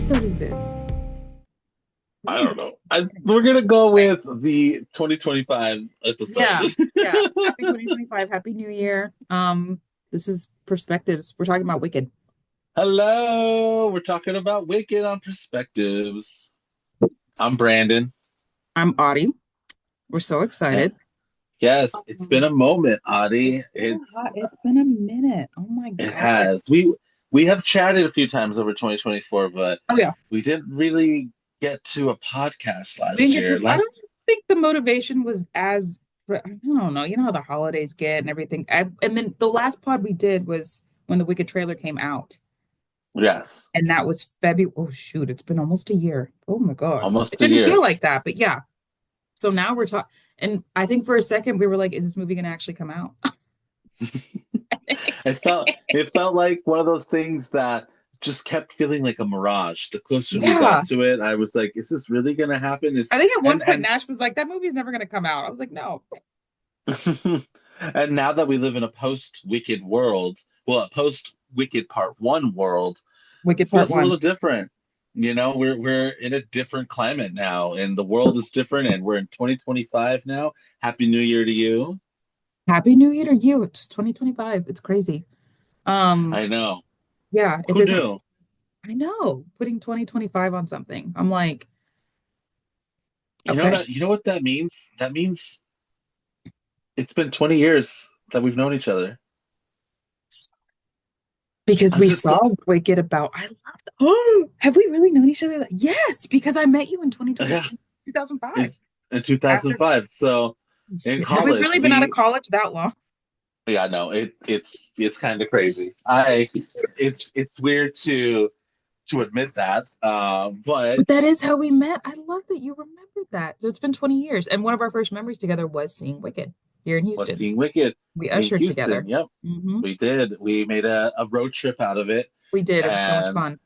episode is this? What I are we don't doing? know. We're gonna go with the 2025 episode. Yeah, yeah. Happy 2025. Happy New Year. This is Perspectives. We're talking about Wicked. Hello, we're talking about Wicked on Perspectives. I'm Brandon. I'm Audie. We're so Eh, excited. Yes, it's been a moment, It's Adi. been a hot, it's been a minute. Oh my It God. has. We have chatted a few times over 2024, but Oh yeah. we didn't really get to a podcast We didn't last get year. to, I don't think the motivation was as, I don't know. You know how the holidays get and everything. And then the last pod we did was when the Wicked trailer came out. Yes, And that was February. Oh shoot, it's been almost a year. Oh my God. It almost a didn't feel year. like that, but yeah. So now we're talking, and I think for a second we were like, is this movie going to actually come out? It felt like one of those things that just kept feeling like a mirage. The closer we Yeah. got to it, I was like, is this really gonna happen? Is I think at one point and Nash was like, that movie's never going to come out. I was like, no. and now that we live in a post-Wicked world, well, a post-Wicked Part One world, Wicked Part feels a One. little different. We're in a different climate now, and the world is different, and we're in 2025 now. Happy New Year to you. Happy New Year to you. It's 2025. It's crazy. Um, I know. yeah, it Who doesn't, knew? I know, putting 2025 on something. I'm like, You know okay. that you know what that means? That means it's been 20 years that we've known each other. Because I'm we just saw Wicked about, I loved, oh, have we really known each other? Yes, because I met you in yeah, 2005. in, in After 2005. So in shit. Have we college, really been out of we college that long? yeah, no, it's kind of crazy. It's weird to admit that. But But that is how we met. I love that you remembered that. So it's been 20 years. And one of our first memories together was seeing Wicked here in was Houston. seeing Wicked We in ushered Houston. together. Yep, hmm we did. We made a road trip out of it, We did. It was so much and fun.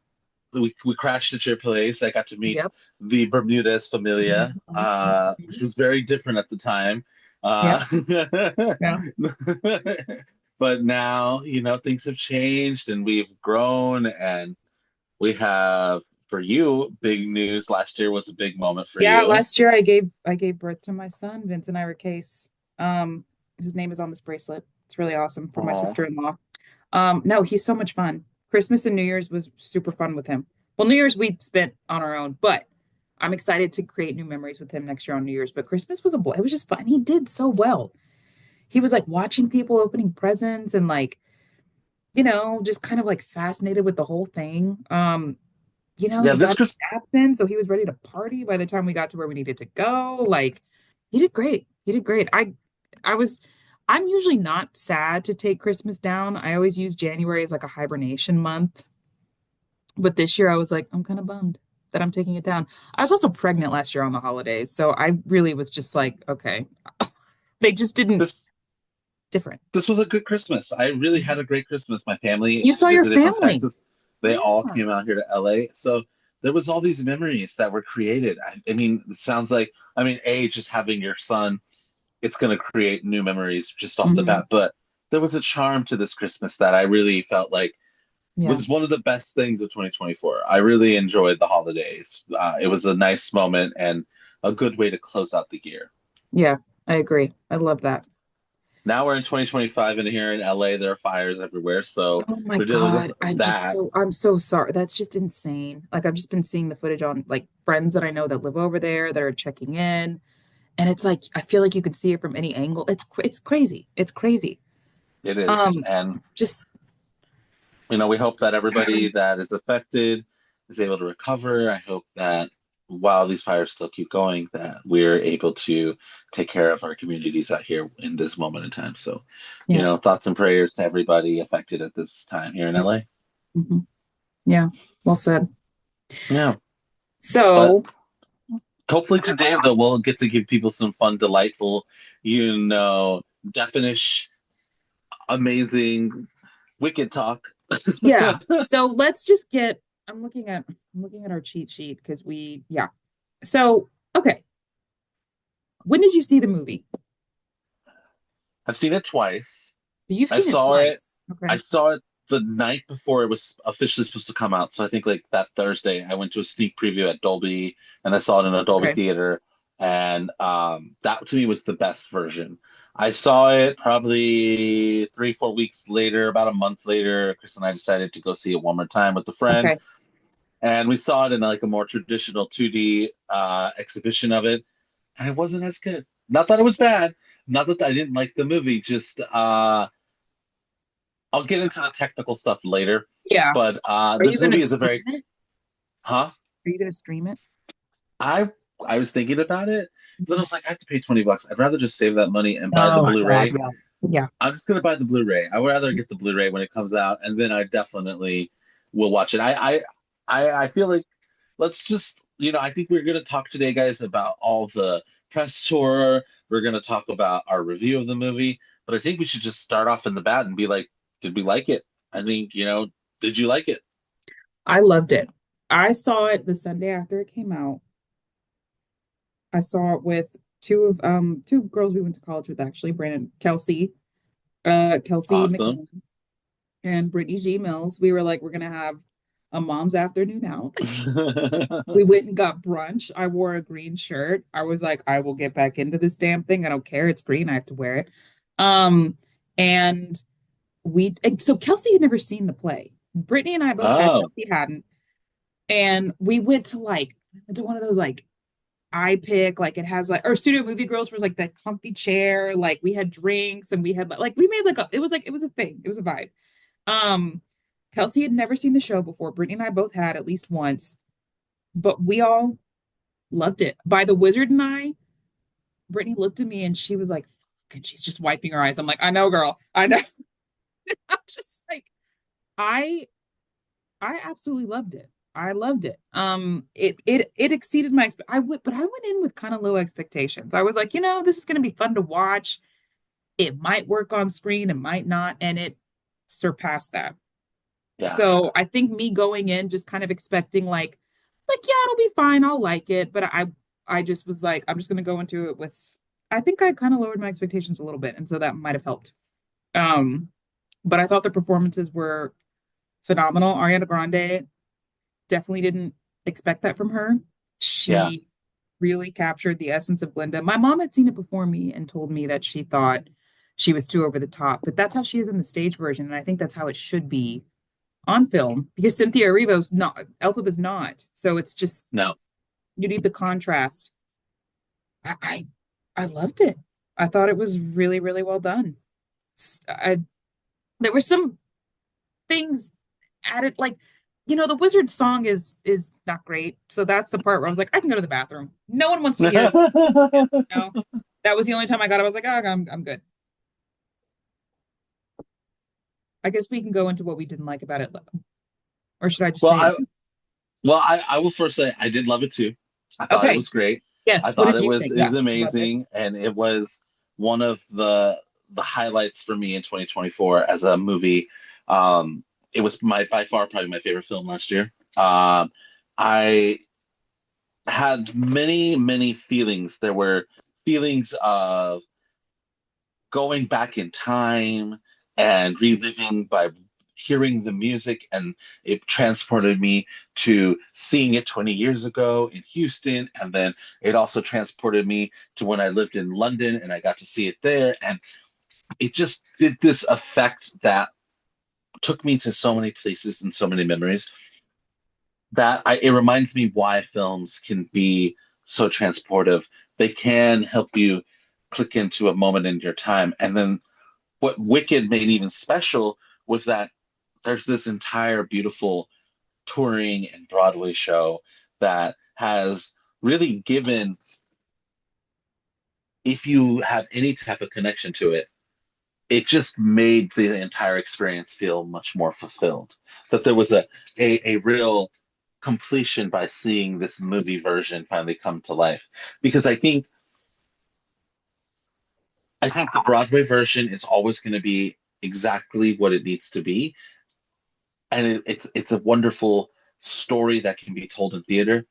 we crashed at your place. I got to meet Yep. the Bermudez Familia, which Mhm. was very different at the time. Yep. Uh, Yeah. but now, things have changed and we've grown and we have, for you, big news. Last year was a big moment for Yeah. you. Last year I gave birth to my son, Vincent Ira Case. His name is on this bracelet. It's really awesome for my Oh, sister-in-law. No, he's so much fun. Christmas and New Year's was super fun with him. Well, New Year's we spent on our own, but I'm excited to create new memories with him next year on New Year's. But Christmas was a boy. It was just fun. He did so well. He was like watching people opening presents and like, just kind of like fascinated with the whole thing. yeah, He this got his Chris. captain, so he was ready to party by the time we got to where we needed to go. Like, he did great. He did great. I was I'm usually not sad to take Christmas down. I always use January as like a hibernation month. But this year I was like, I'm kind of bummed that I'm taking it down. I was also pregnant last year on the holidays, so I really was just like, okay. They just didn't This different. this was a good Christmas. I really had a great Christmas. My family You saw your visited from family. Texas. They Yeah. all came out here to LA. So there was all these memories that were created. I mean, it sounds like, just having your son, it's going to create new memories just off the hmm bat. But there was a charm to this Christmas that I really felt like Yeah. was one of the best things of 2024. I really enjoyed the holidays. It was a nice moment and a good way to close out the year. Yeah. I agree. I love that. Now we're in 2025, and here in LA, there are fires everywhere. So Oh my we're dealing with God. that. I'm so sorry. That's just insane. Like I've just been seeing the footage on like friends that I know that live over there that are checking in. And it's like I feel like you can see it from any angle. It's crazy. It's crazy. It is. Um, And, just we hope that everybody that is affected is able to recover. I hope that while these fires still keep going, that we're able to take care of our communities out here in this moment in time. So, yeah. thoughts and prayers to everybody affected at this time here in LA. Mhm. Yeah. Well said. Yeah. But So hopefully today, though, we'll get to give people some fun, delightful, definish, amazing, wicked talk. yeah. So let's just get I'm looking at our cheat sheet because yeah. So okay. When did you see the movie? I've seen it twice. You've I seen it saw it. twice. I Okay. saw it the night before it was officially supposed to come out. So I think like that Thursday, I went to a sneak preview at Dolby, and I saw it in a Dolby Okay. theater, and that to me was the best version. I saw it probably 3, 4 weeks later, about a month later. Chris and I decided to go see it one more time with a friend, Okay. and we saw it in like a more traditional 2D exhibition of it, and it wasn't as good. Not that it was bad, not that I didn't like the movie, just I'll get into the technical stuff later, Yeah. but Are you this gonna movie is a stream very, it? huh? Are you gonna stream it? I I was thinking about it, but I was like, I have to pay $20. I'd rather just save that money and buy the Oh my God, Blu-ray. yeah. Yeah. I'm just gonna buy the Blu-ray. I would rather get the Blu-ray when it comes out, and then I definitely will watch it. I feel like let's just, I think we're gonna talk today, guys, about all the press tour. We're gonna talk about our review of the movie, but I think we should just start off in the bat and be like, did we like it? I think, did you like it? I loved it. I saw it the Sunday after it came out. I saw it with two girls we went to college with actually, Brandon Kelsey Awesome. McMillan and Brittany G. Mills. We were like, we're gonna have a mom's afternoon out. We went and got brunch. I wore a green shirt. I was like, I will get back into this damn thing. I don't care. It's green. I have to wear it. Um, and so Kelsey had never seen the play. Brittany and I both had, Oh, Kelsey hadn't. And we went to one of those like I pick, like it has like or Studio Movie Girls was like that comfy chair. Like we had drinks and we had like we made it was a thing. It was a vibe. Um, Kelsey had never seen the show before. Brittany and I both had at least once, but we all loved it. By the Wizard and I, Brittany looked at me and she was like, and she's just wiping her eyes. I'm like, I know, girl. I know. I'm just like, I I absolutely loved it. I loved it. It exceeded my but I went in with kind of low expectations. I was like, this is going to be fun to watch. It might work on screen, it might not, and it surpassed that. yeah, So I think me going in just kind of expecting yeah, it'll be fine. I'll like it, but I just was like, I'm just going to go into it with. I think I kind of lowered my expectations a little bit, and so that might have helped. Um, but I thought the performances were phenomenal. Ariana Grande definitely didn't expect that from her. yeah, She really captured the essence of Glinda. My mom had seen it before me and told me that she thought she was too over the top, but that's how she is in the stage version, and I think that's how it should be on film because Cynthia Erivo's not, Elphaba's not. So it's just no. you need the contrast. I I, I loved it. I thought it was really, really well done. I There were some things added the wizard song is not great. So that's the part where I was like, I can go to the bathroom. No one wants to hear us. No. That was the only time I got it. I was like, oh, I'm good. I guess we can go into what we didn't like about it. Or should I just Well, say it? I will first say I did love it too. I thought it Okay. was great. I Yes. What thought did it you was think? it Yeah. was Loved it. amazing, and it was one of the highlights for me in 2024 as a movie. It was my by far probably my favorite film last year. I had many, many feelings. There were feelings of going back in time and reliving by hearing the music, and it transported me to seeing it 20 years ago in Houston, and then it also transported me to when I lived in London and I got to see it there, and it just did this effect that took me to so many places and so many memories that it reminds me why films can be so transportive. They can help you click into a moment in your time. And then what Wicked made even special was that there's this entire beautiful touring and Broadway show that has really given, if you have any type of connection to it, it just made the entire experience feel much more fulfilled. That there was a real completion by seeing this movie version finally come to life. Because I think the Broadway version is always going to be exactly what it needs to be, and it's a wonderful story that can be told in theater.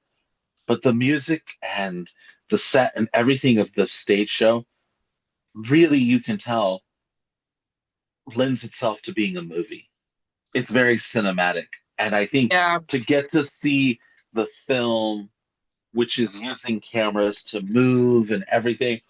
But the music and the set and everything of the stage show, really, you can tell lends itself to being a movie. it's very cinematic. And I think Yeah. to get to see the film, which is using cameras to move and everything,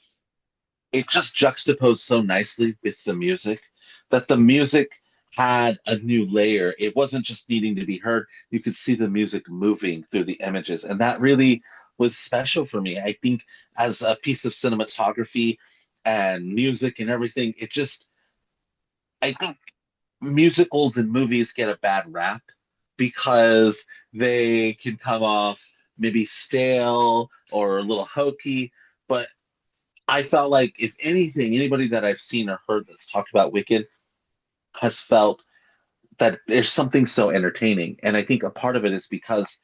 it just juxtaposed so nicely with the music that the music had a new layer. It wasn't just needing to be heard. You could see the music moving through the images. And that really was special for me. I think as a piece of cinematography and music and everything, it just, I think musicals and movies get a bad rap because they can come off maybe stale or a little hokey. But I felt like, if anything, anybody that I've seen or heard that's talked about Wicked has felt that there's something so entertaining. And I think a part of it is because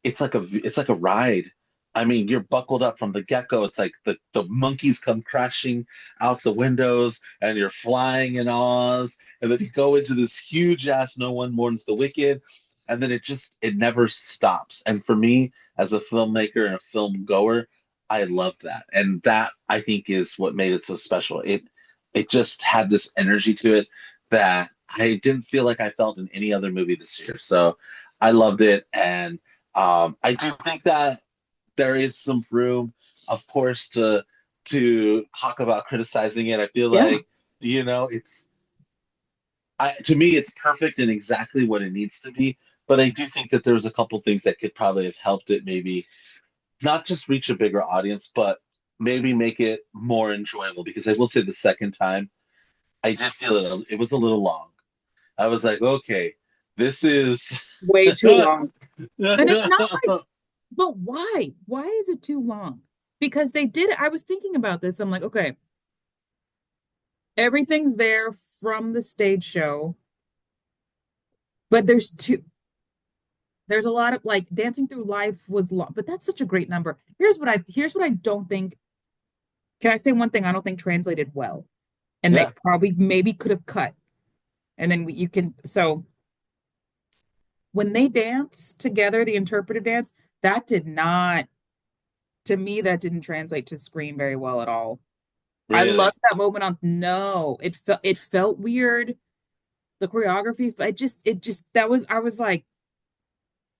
it's like a ride. I mean, you're buckled up from the get-go. It's like the monkeys come crashing out the windows and you're flying in Oz, and then you go into this huge ass No One Mourns the Wicked, and then it never stops. And for me, as a filmmaker and a film goer, I love that. And that I think is what made it so special. It just had this energy to it that I didn't feel like I felt in any other movie this year. So I loved it. And I do think that there is some room, of course, to talk about criticizing it. I feel Yeah. like, it's to me, it's perfect and exactly what it needs to be. But I do think that there's a couple things that could probably have helped it maybe not just reach a bigger audience, but maybe make it more enjoyable. Because I will say the second time, I did feel it was a little long. I was like, okay, this is Way too long. And it's not like, but why? Why is it too long? Because they did, I was thinking about this. I'm like, okay, everything's there from the stage show, but there's a lot of like Dancing Through Life was long, but that's such a great number. Here's what I don't think. Can I say one thing I don't think translated well? And they yeah, probably maybe could have cut. And then you can, so when they dance together, the interpretive dance, that did not, to me, that didn't translate to screen very well at all. I really. loved that moment on, no, it felt weird. The choreography, it just that was I was like,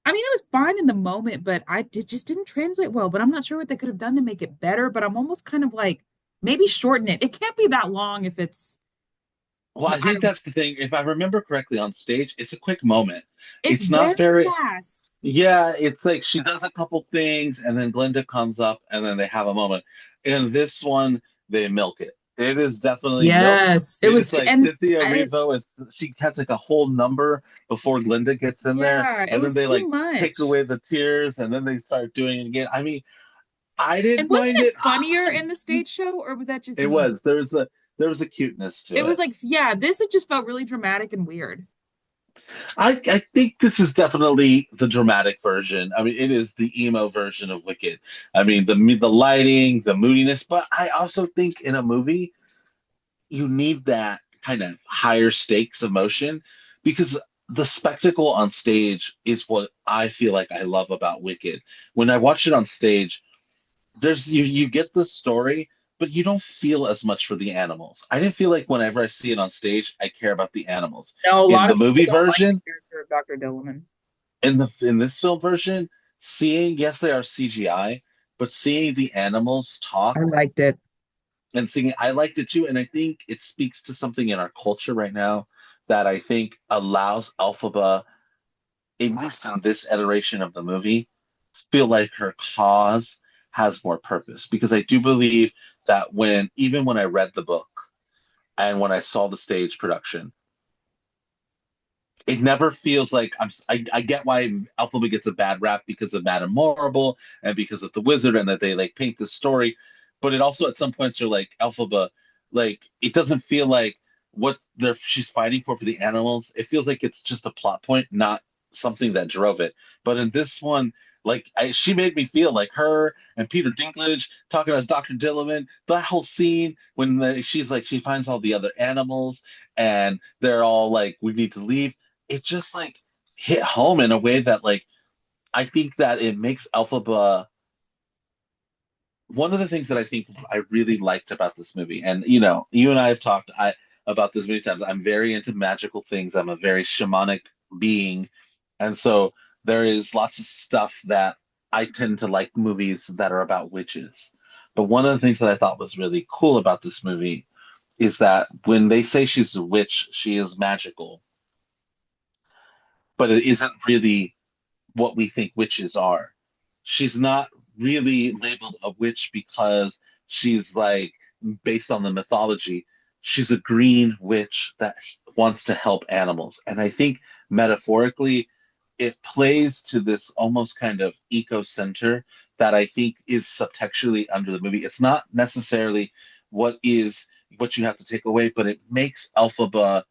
I mean, it was fine in the moment, but it just didn't translate well. But I'm not sure what they could have done to make it better. But I'm almost kind of like, maybe shorten it. It can't be that long if it's, Well, I I think don't, that's the thing. If I remember correctly on stage, it's a quick moment. it's It's not very very, fast. yeah, it's like she does a couple things and then Glinda comes up and then they have a moment. In this one, they milk it. It is definitely milk. Yes, it It is was, like and Cynthia I, Erivo she has like a whole number before Glinda gets in there, yeah, it and then was they too like take much. away the tears and then they start doing it again. I mean, I didn't And wasn't mind it it. funnier in the stage show, or was that just It me? was. There was a cuteness to It was it. like, yeah, this it just felt really dramatic and weird. I think this is definitely the dramatic version. I mean, it is the emo version of Wicked. I mean, the lighting, the moodiness, but I also think in a movie you need that kind of higher stakes emotion because the spectacle on stage is what I feel like I love about Wicked. When I watch it on stage, there's you get the story, but you don't feel as much for the animals. I didn't feel like whenever I see it on stage, I care about the animals. No, a In lot the of people movie don't like the version, character of Dr. Dillman. in this film version, seeing, yes, they are CGI, but seeing the animals talk I liked it. and singing, I liked it too. And I think it speaks to something in our culture right now that I think allows Elphaba, at least in this iteration of the movie, feel like her cause has more purpose. Because I do believe that even when I read the book and when I saw the stage production, it never feels like I get why Alphaba gets a bad rap because of Madame Morrible and because of the wizard and that they like paint this story, but it also at some points are like Alphaba, like it doesn't feel like what she's fighting for the animals. It feels like it's just a plot point, not something that drove it. But in this one, like she made me feel like her and Peter Dinklage talking as Dr. Dilliman, that whole scene when she's like she finds all the other animals and they're all like we need to leave, it just like hit home in a way that like I think that it makes Alphaba one of the things that I think I really liked about this movie. And you and I have talked. about this many times. I'm very into magical things. I'm a very shamanic being. And so there is lots of stuff that I tend to like movies that are about witches. But one of the things that I thought was really cool about this movie is that when they say she's a witch, she is magical, but it isn't really what we think witches are. She's not really labeled a witch because she's like based on the mythology. She's a green witch that wants to help animals. And I think metaphorically, it plays to this almost kind of eco center that I think is subtextually under the movie. It's not necessarily what is what you have to take away, but it makes Elphaba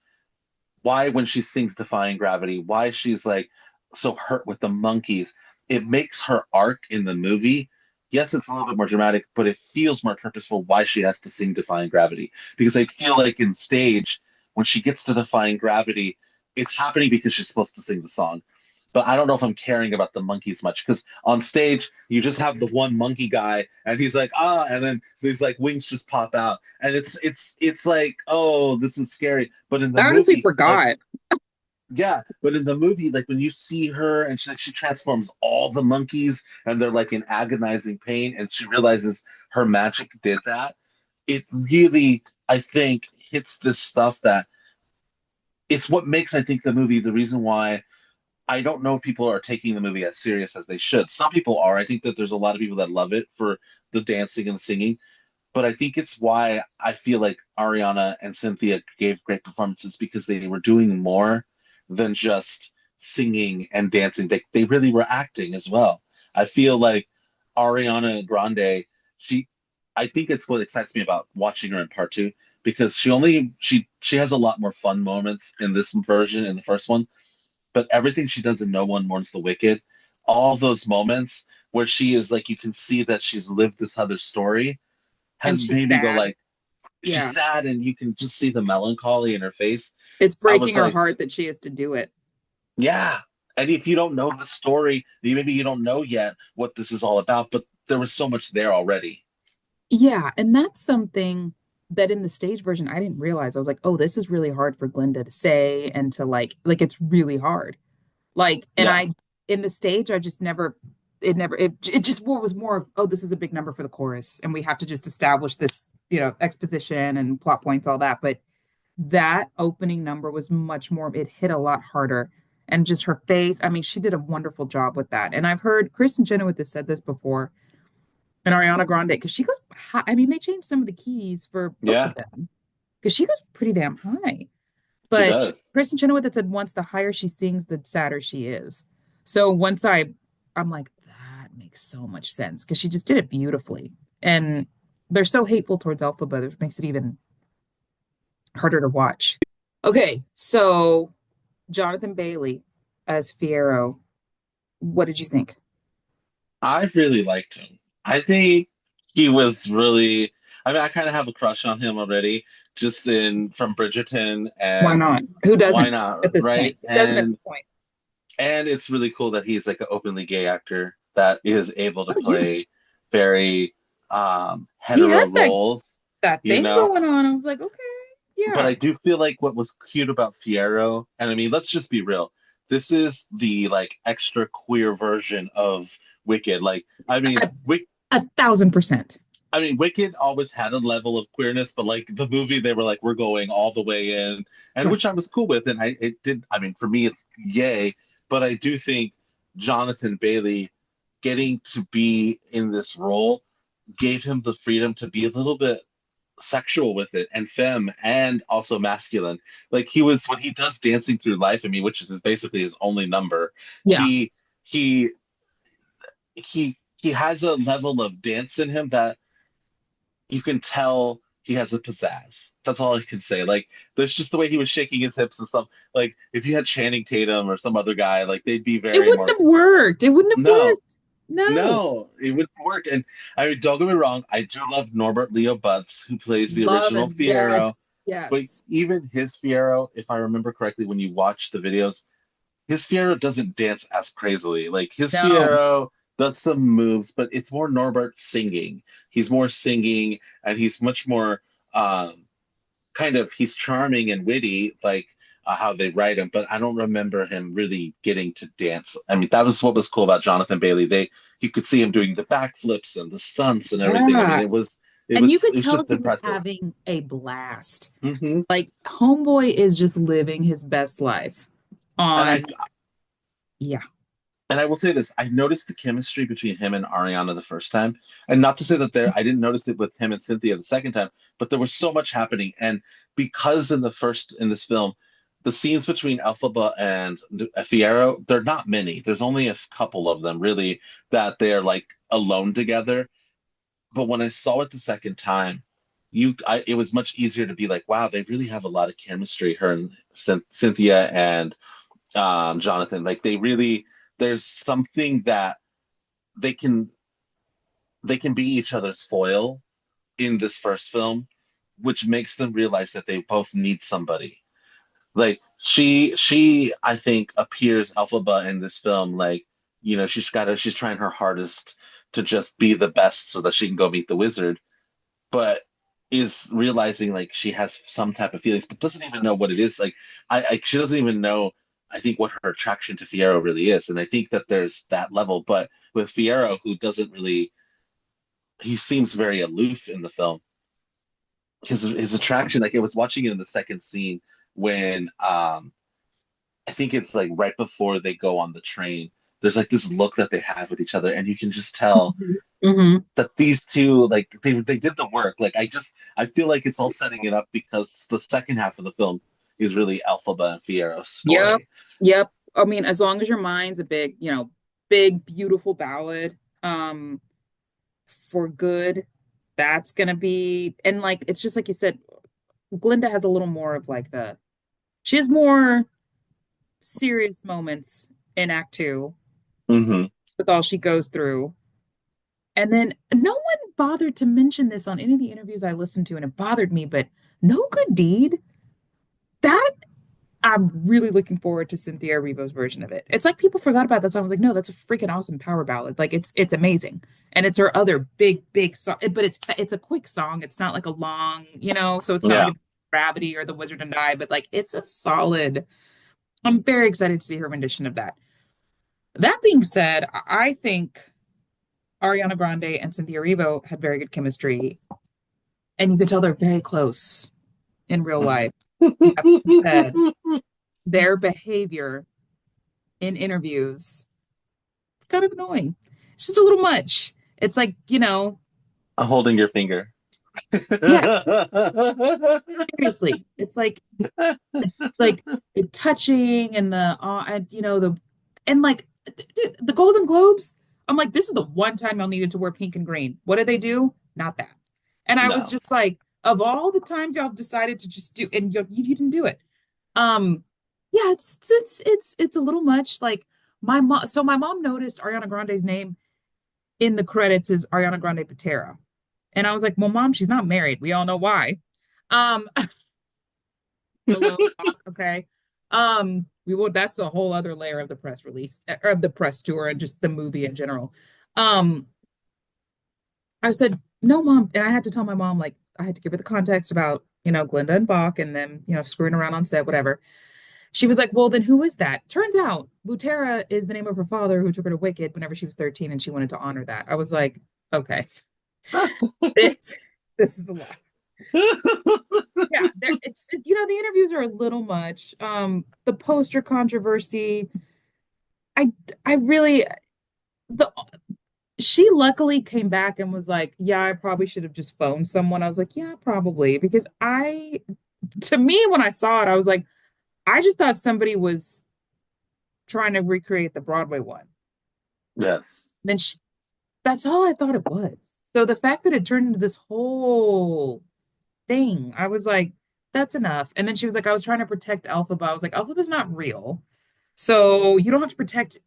why when she sings Defying Gravity, why she's like so hurt with the monkeys. It makes her arc in the movie. Yes, it's a little bit more dramatic, but it feels more purposeful why she has to sing Defying Gravity. Because I feel like in stage, when she gets to Defying Gravity, it's happening because she's supposed to sing the song. But I don't know if I'm caring about the monkeys much because on stage you just have the one monkey guy and he's like and then these like wings just pop out and it's like oh this is scary. But in the I honestly movie, like forgot. yeah, but in the movie, like when you see her and she transforms all the monkeys and they're like in agonizing pain and she realizes her magic did that, it really I think hits this stuff that it's what makes I think the movie the reason why I don't know if people are taking the movie as serious as they should. Some people are. I think that there's a lot of people that love it for the dancing and the singing, but I think it's why I feel like Ariana and Cynthia gave great performances because they were doing more than just singing and dancing. They really were acting as well. I feel like Ariana Grande, she I think it's what excites me about watching her in part two because she has a lot more fun moments in this version in the first one, but everything she does in No One Mourns the Wicked, all those moments where she is like you can see that she's lived this other story And has she's made me go sad. like she's Yeah. sad and you can just see the melancholy in her face. It's I breaking was her like, heart that she has to do it. yeah. And if you don't know the story, maybe you don't know yet what this is all about, but there was so much there already. Yeah, and that's something that in the stage version I didn't realize. I was like, oh, this is really hard for Glinda to say and to like it's really hard. Like, and Yeah. I in the stage I just never it just was more of, oh, this is a big number for the chorus and we have to just establish this, exposition and plot points, all that. But that opening number was much more, it hit a lot harder. And just her face, I mean, she did a wonderful job with that. And I've heard Kristen Chenoweth has said this before and Ariana Grande, because she goes high. I mean, they changed some of the keys for both of Yeah, them because she goes pretty damn high. she But does. Kristen Chenoweth had said once the higher she sings, the sadder she is. So I'm like, that makes so much sense because she just did it beautifully. And they're so hateful towards Elphaba, which makes it even harder to watch. Okay, so Jonathan Bailey as Fiero, what did you think? I really liked him. I think he was really I mean, I kind of have a crush on him already, just in from Bridgerton Why and not? Who why doesn't not, at this right? point? Who doesn't at this point? And it's really cool that he's like an openly gay actor that is able to Oh yeah. play very He hetero had roles, that you thing know. going on. I was like, okay, But yeah. I do feel like what was cute about Fierro, and I mean, let's just be real. This is the like extra queer version of Wicked. Like, A, 1,000%. I mean, Wicked always had a level of queerness, but like the movie, they were like, we're going all the way in, and Yeah. which I was cool with, and I it did. I mean, for me, it's yay. But I do think Jonathan Bailey getting to be in this role gave him the freedom to be a little bit sexual with it and femme and also masculine. Like he was when he does Dancing Through Life, I mean, which is basically his only number. Yeah. He he has a level of dance in him that you can tell he has a pizzazz. That's all I can say. Like, there's just the way he was shaking his hips and stuff. Like, if you had Channing Tatum or some other guy, like they'd be It very wouldn't more. have worked. It wouldn't have No, worked. No. no, it wouldn't work. And I mean, don't get me wrong, I do love Norbert Leo Butz, who plays the Love original it. Fiero. Yes. But Yes. even his Fiero, if I remember correctly, when you watch the videos, his Fiero doesn't dance as crazily. Like his No. Fiero does some moves, but it's more Norbert singing. He's more singing, and he's much more um, kind of he's charming and witty, like how they write him, but I don't remember him really getting to dance. I mean, that was what was cool about Jonathan Bailey. They You could see him doing the backflips and the stunts and everything. I mean, Yeah. And you could it was tell just he was impressive. having a blast. Hmm. Like Homeboy is just living his best life And on, yeah. I will say this, I noticed the chemistry between him and Ariana the first time. And not to say that I didn't notice it with him and Cynthia the second time, but there was so much happening. And because in this film, the scenes between Elphaba and Fiyero, they're not many. There's only a couple of them really that they're like alone together. But when I saw it the second time, it was much easier to be like, wow, they really have a lot of chemistry, her and Cynthia and Jonathan. Like they really, there's something that they can they can be each other's foil in this first film, which makes them realize that they both need somebody. Like I think appears Alphaba in this film like, she's trying her hardest to just be the best so that she can go meet the wizard, but is realizing like she has some type of feelings, but doesn't even know what it is. Like she doesn't even know, I think, what her attraction to Fiyero really is. And I think that there's that level. But with Fiyero, who doesn't really, he seems very aloof in the film. His attraction, like I was watching it in the second scene when I think it's like right before they go on the train. There's like this look that they have with each other, and you can just tell Hmm. that these two, like they did the work. Like I feel like it's all setting it up because the second half of the film is really Elphaba and Fiero's Yep. story. Yep. I mean, as long as your mind's a big, big, beautiful ballad, for good, that's gonna be, and like it's just like you said, Glinda has a little more of like she has more serious moments in Act Two Hmm. with all she goes through. And then no one bothered to mention this on any of the interviews I listened to, and it bothered me, but No Good Deed, that I'm really looking forward to Cynthia Erivo's version of it. It's like people forgot about that song. I was like, no, that's a freaking awesome power ballad. Like it's amazing. And it's her other big, big song, but it's a quick song. It's not like a long, so it's not like Yeah. a Gravity or The Wizard and I, but like it's a solid. I'm very excited to see her rendition of that. That being said, I think Ariana Grande and Cynthia Erivo had very good chemistry, and you could tell they're very close in real life. That being said, their behavior in interviews, it's kind of annoying. It's just a little much. It's like, I'm holding your finger. yeah, seriously. It's like the touching and and and like the Golden Globes. I'm like, this is the one time y'all needed to wear pink and green. What did they do? Not that. And I was No. just like, of all the times y'all decided to just do, and you didn't do it. Um, yeah, it's a little much. Like my mom noticed Ariana Grande's name in the credits is Ariana Grande Patera. And I was like, well, mom, she's not married. We all know why. Um, Hello, okay. We will, that's a whole other layer of the press release or of the press tour and just the movie in general. Um, I said, no, mom. And I had to tell my mom, like, I had to give her the context about, Glinda and Bach and them, screwing around on set, whatever. She was like, well, then who is that? Turns out Butera is the name of her father who took her to Wicked whenever she was 13 and she wanted to honor that. I was like, okay, this, this is a lot. Yeah, the interviews are a little much. The poster controversy, I I really the she luckily came back and was like, yeah, I probably should have just phoned someone. I was like, yeah, probably because to me when I saw it, I was like, I just thought somebody was trying to recreate the Broadway one. Yes. Then that's all I thought it was. So the fact that it turned into this whole thing, I was like, that's enough. And then she was like, I was trying to protect Alphaba. I was like, Alphaba's not real. So you don't have to protect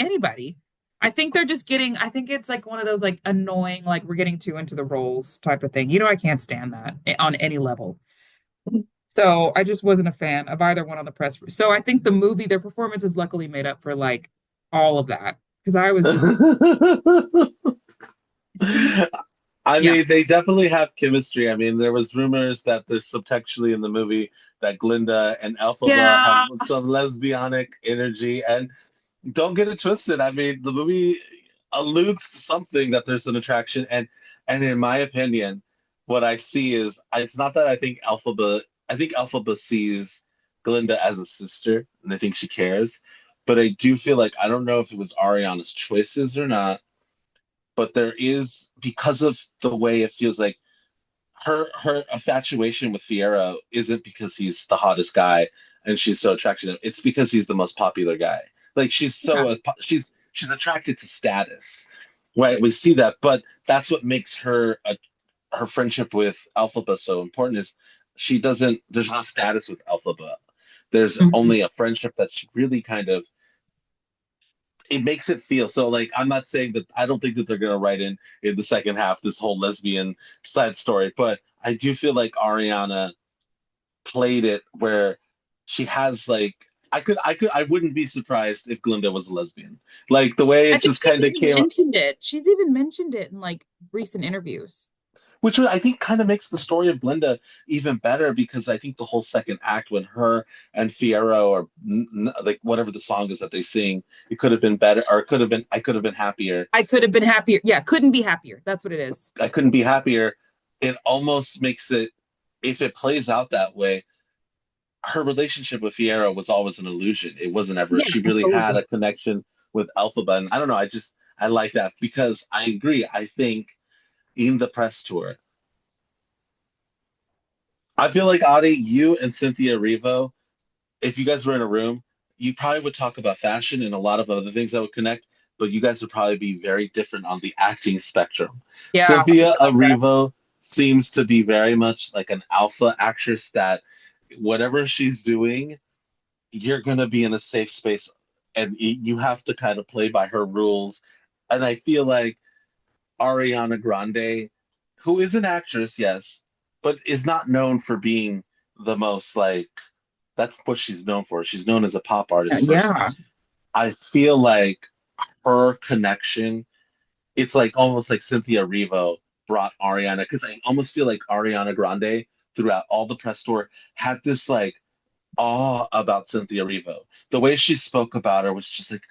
anybody. I think it's like one of those like annoying, like we're getting too into the roles type of thing. I can't stand that on any level. So I just wasn't a fan of either one on the press. So I think the movie, their performances luckily made up for like all of that. Because I was just, it's too much. I Yeah. mean, they definitely have chemistry. I mean, there was rumors that there's subtextually in the movie that Glinda and Elphaba have Yeah. some lesbianic energy, and don't get it twisted. I mean, the movie alludes to something that there's an attraction, and in my opinion, what I see is it's not that I think Elphaba. I think Elphaba sees Glinda as a sister, and I think she cares. But I do feel like I don't know if it was Ariana's choices or not, but there is because of the way it feels like her infatuation with Fiero isn't because he's the hottest guy and she's so attracted to him. It's because he's the most popular guy. Like Yeah. she's attracted to status, right? We see that, but that's what makes her friendship with Alphaba so important. Is she doesn't? There's no status with Alphaba. There's Mhm. only a friendship that she really kind of it makes it feel so like I'm not saying that I don't think that they're gonna write in the second half this whole lesbian side story, but I do feel like Ariana played it where she has like I wouldn't be surprised if Glinda was a lesbian. Like the way I it think just she's kind of even came, mentioned it. She's even mentioned it in like recent interviews. which I think kind of makes the story of Glinda even better because I think the whole second act when her and Fiero or like whatever the song is that they sing, it could have been better or it could have been I could have been happier. I could have been happier. Yeah, couldn't be happier. That's what it is. I couldn't be happier. It almost makes it, if it plays out that way, her relationship with Fiero was always an illusion. It wasn't ever, Yeah, she really had totally. a connection with Alphaba. And I don't know, I like that because I agree. I think in the press tour, I feel like Adi, you and Cynthia Erivo, if you guys were in a room, you probably would talk about fashion and a lot of other things that would connect, but you guys would probably be very different on the acting spectrum. Yeah, I Cynthia love that. Erivo seems to be very much like an alpha actress that whatever she's doing, you're going to be in a safe space and you have to kind of play by her rules. And I feel like Ariana Grande, who is an actress, yes, but is not known for being the most like that's what she's known for. She's known as a pop artist first. Yeah. I feel like her connection, it's like almost like Cynthia Erivo brought Ariana because I almost feel like Ariana Grande throughout all the press tour had this like awe about Cynthia Erivo. The way she spoke about her was just like,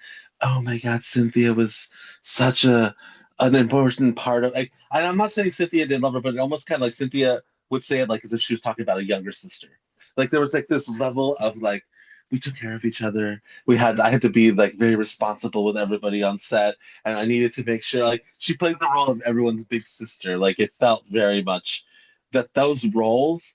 oh my God, Cynthia was such a an important part of like and I'm not saying Cynthia didn't love her, but it almost kind of like Cynthia would say it like as if she was talking about a younger sister. Like there was like this level of like we took care of each other. I had to be like very responsible with everybody on set and I needed to make sure like she played the role of everyone's big sister. Like it felt very much that those roles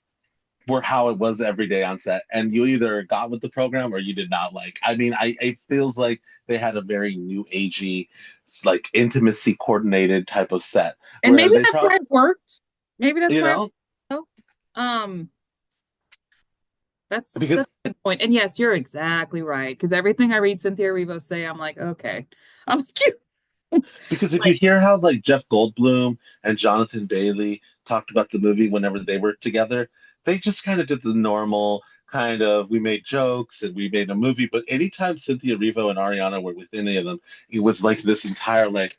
were how it was every day on set, and you either got with the program or you did not. Like, I mean, it feels like they had a very new agey, like intimacy coordinated type of set And where maybe they that's why probably, it worked. Maybe that's you why it know, worked. Um, that's because a good point. And yes, you're exactly right. Because everything I read Cynthia Erivo say, I'm like, okay. I'm cute. if you Like, hear how like Jeff Goldblum and Jonathan Bailey talked about the movie whenever they were together, they just kind of did the normal kind of we made jokes and we made a movie. But anytime Cynthia Erivo and Ariana were with any of them, it was like this entire like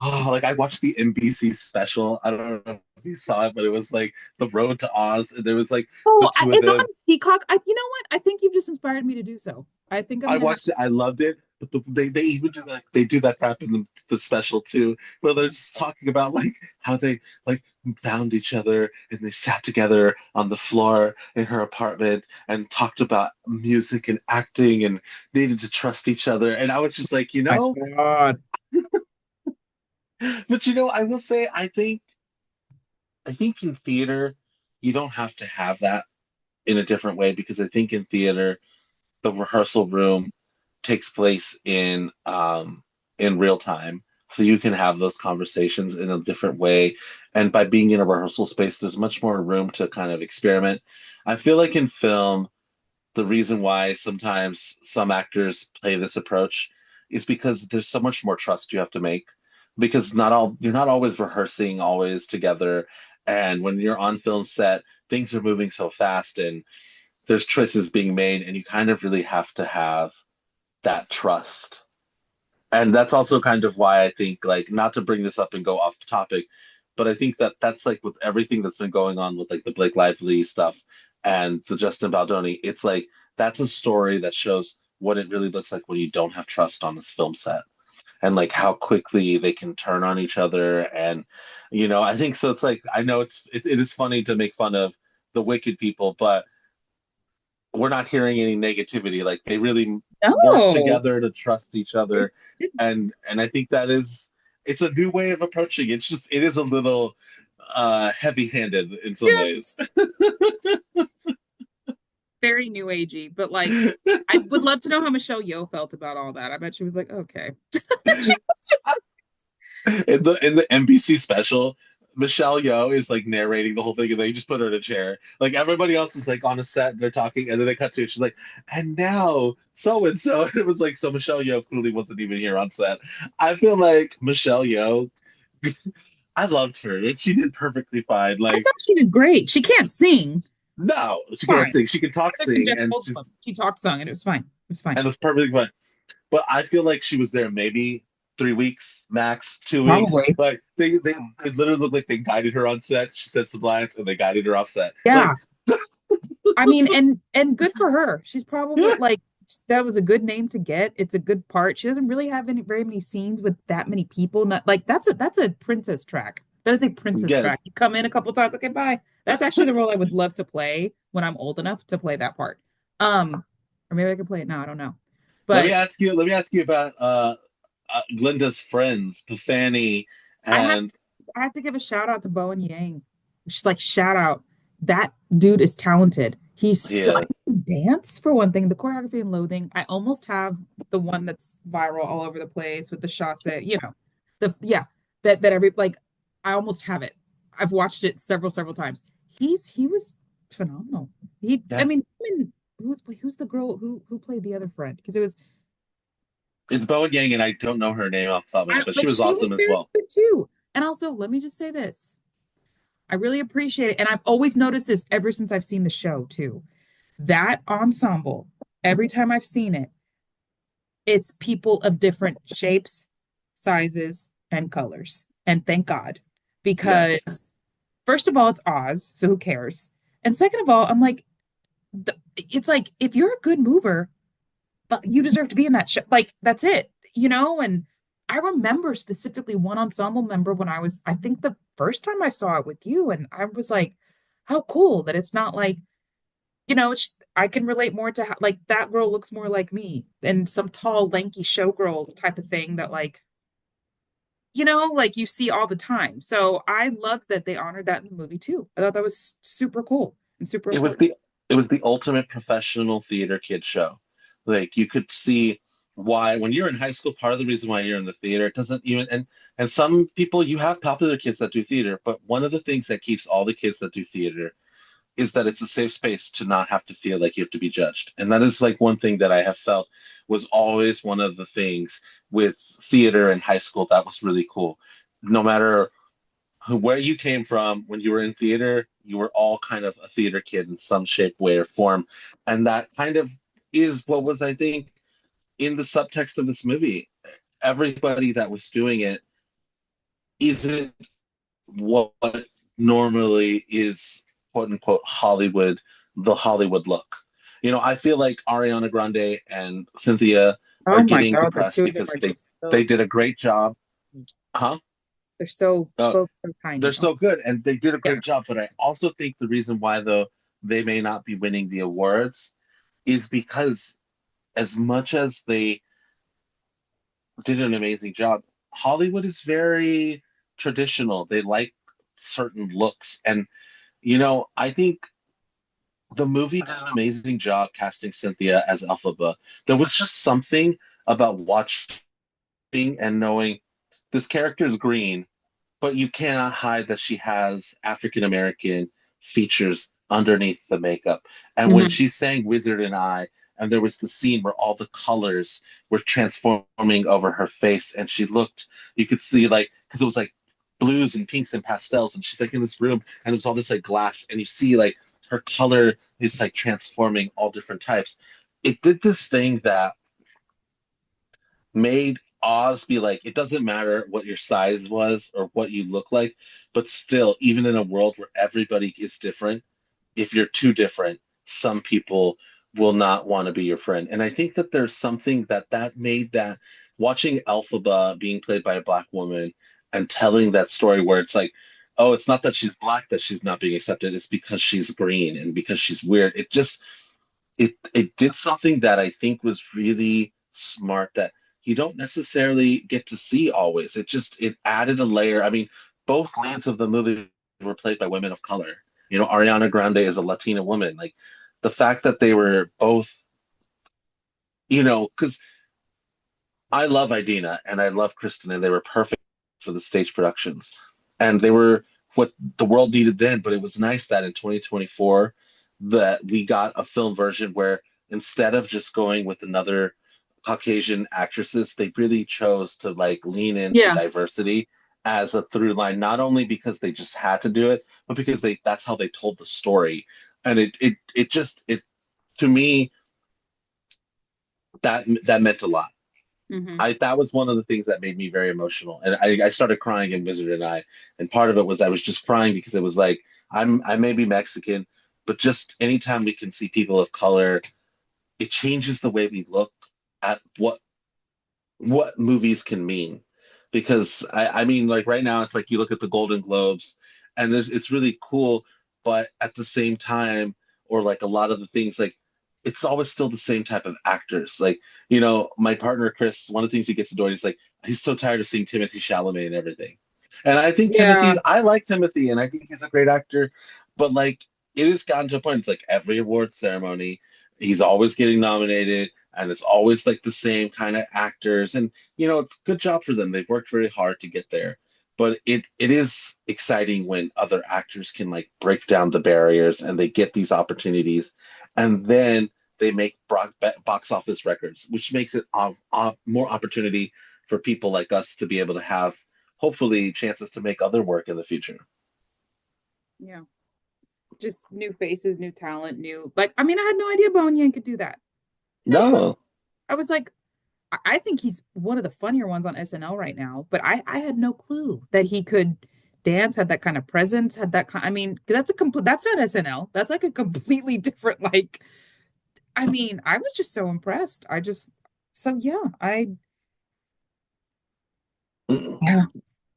oh, like I watched the NBC special. I don't know if you saw it, but it was like The Road to Oz, and there was like the oh, two of it's on them. Peacock. You know what? I think you've just inspired me to do so. I think I'm I gonna have. watched it. I loved it. But they even do that. They do that crap in the special too, where they're just talking about like how they like found each other and they sat together on the floor in her apartment and talked about music and acting and needed to trust each other. And I was just like, My God. but I will say, I think in theater, you don't have to have that in a different way because I think in theater, the rehearsal room takes place in real time. So you can have those conversations in a different way. And by being in a rehearsal space, there's much more room to kind of experiment. I feel like in film, the reason why sometimes some actors play this approach is because there's so much more trust you have to make because not all you're not always rehearsing always together and when you're on film set things are moving so fast and there's choices being made and you kind of really have to have that trust and that's also kind of why I think like not to bring this up and go off topic But I think that that's like with everything that's been going on with like the Blake Lively stuff and the Justin Baldoni, it's like that's a story that shows what it really looks like when you don't have trust on this film set and like how quickly they can turn on each other. And I think so. It's like I know it is funny to make fun of the wicked people, but we're not hearing any negativity. Like they really work No. together to trust each It other, did. and I think that is it's a new way of approaching. It's just it is a little heavy-handed in some ways. Yes. Very new agey, but like I would love to know how Michelle Yeoh felt about all that. I bet she was like, okay. She was just- In the NBC special, Michelle Yeoh is like narrating the whole thing, and they just put her in a chair. Like everybody else is like on a set, and they're talking, and then they cut to it. She's like, "And now so and so," and it was like so Michelle Yeoh clearly wasn't even here on set. I feel like Michelle Yeoh, I loved her, and she did perfectly fine. I Like, thought she did great. She can't sing. no, she can't Fine. sing. She can talk, Neither can sing, Jeff and Goldblum. She talked sung and it was fine. It was fine. it was perfectly fine. But I feel like she was there maybe 3 weeks max, 2 weeks. Probably. Like they it literally looked like they guided her on set. She said some lines and they guided her off set. Like Yeah. I mean, and good for her. She's probably yeah, like that was a good name to get. It's a good part. She doesn't really have any very many scenes with that many people. Not like that's a princess track. That is a princess yeah. track. You come in a couple times, okay, bye. That's actually the role I would love to play when I'm old enough to play that part. Or maybe I could play it now. I don't know. Let me But ask you. Let me ask you about Glinda's friends, Pafani, I have and I have to give a shout out to Bowen Yang. She's like, shout out. That dude is talented. He's so yeah, he can dance for one thing. The choreography and loathing. I almost have the one that's viral all over the place with the chasse, the yeah, that every like I almost have it. I've watched it several times. He was phenomenal. I yeah. mean, who's the girl who played the other friend? Because it was It's Bowen Yang, and I don't know her name off the top of my head, but she like was she was awesome as very well. good too. And also, let me just say this. I really appreciate it. And I've always noticed this ever since I've seen the show too. That ensemble, every time I've seen it, it's people of different shapes, sizes, and colors. And thank God. Yes, Because first of all, it's Oz, so who cares? And second of all, I'm like, it's like if you're a good mover, but you deserve to be in that show. Like that's it. And I remember specifically one ensemble member when I think the first time I saw it with you, and I was like, how cool that it's not like, I can relate more to how, like that girl looks more like me than some tall, lanky showgirl type of thing that like you see all the time. So I loved that they honored that in the movie too. I thought that was super cool and super it was important. the ultimate professional theater kid show. Like you could see why when you're in high school, part of the reason why you're in the theater, it doesn't even and some people you have popular kids that do theater, but one of the things that keeps all the kids that do theater is that it's a safe space to not have to feel like you have to be judged. And that is like one thing that I have felt was always one of the things with theater in high school that was really cool. No matter where you came from when you were in theater, you were all kind of a theater kid in some shape, way, or form. And that kind of is what was, I think, in the subtext of this movie. Everybody that was doing it isn't what normally is quote unquote Hollywood, the Hollywood look. I feel like Ariana Grande and Cynthia are Oh my getting the God, the press two of them because are they just they so did a great job. Huh? they're so Uh, both so they're tiny. Oh so good and they did a yeah. great job. But I also think the reason why though they may not be winning the awards is because as much as they did an amazing job, Hollywood is very traditional. They like certain looks. And I think the movie did an amazing job casting Cynthia as Elphaba. There was just something about watching and knowing this character is green, but you cannot hide that she has African American features underneath the makeup. And when Mhm. she sang Wizard and I, and there was the scene where all the colors were transforming over her face, and she looked, you could see like, because it was like blues and pinks and pastels, and she's like in this room, and there's all this like glass, and you see like her color is like transforming all different types. It did this thing that made Oz be like, it doesn't matter what your size was or what you look like, but still, even in a world where everybody is different, if you're too different, some people will not want to be your friend. And I think that there's something that made that watching Elphaba being played by a black woman and telling that story where it's like, oh, it's not that she's black that she's not being accepted, it's because she's green and because she's weird. It did something that I think was really smart that you don't necessarily get to see always. It added a layer. I mean, both leads of the movie were played by women of color. You know, Ariana Grande is a Latina woman. Like the fact that they were both, because I love Idina and I love Kristen, and they were perfect for the stage productions. And they were what the world needed then, but it was nice that in 2024 that we got a film version where instead of just going with another Caucasian actresses, they really chose to like lean into Yeah. diversity as a through line, not only because they just had to do it, but because they that's how they told the story. And it to me that meant a lot. Hmm. That was one of the things that made me very emotional, and I started crying in Wizard and I, and part of it was I was just crying because it was like I may be Mexican, but just anytime we can see people of color, it changes the way we look at what movies can mean. Because I mean, like right now, it's like you look at the Golden Globes, and it's really cool, but at the same time, or like a lot of the things, like it's always still the same type of actors. Like, my partner Chris, one of the things he gets annoyed is like he's so tired of seeing Timothy Chalamet and everything. And I think Yeah. I like Timothy, and I think he's a great actor, but like it has gotten to a point. It's like every award ceremony, he's always getting nominated, and it's always like the same kind of actors. And it's a good job for them. They've worked very hard to get there. But it is exciting when other actors can like break down the barriers and they get these opportunities, and then they make box office records, which makes it more opportunity for people like us to be able to have hopefully chances to make other work in the future. Yeah. Just new faces, new talent, new like I mean, I had no idea Bowen Yang could do that. No clue. No, I was like, I think he's one of the funnier ones on SNL right now, but I had no clue that he could dance, had that kind of presence, had that kind I mean, that's not SNL. That's like a completely different like I mean, I was just so impressed. So yeah, yeah.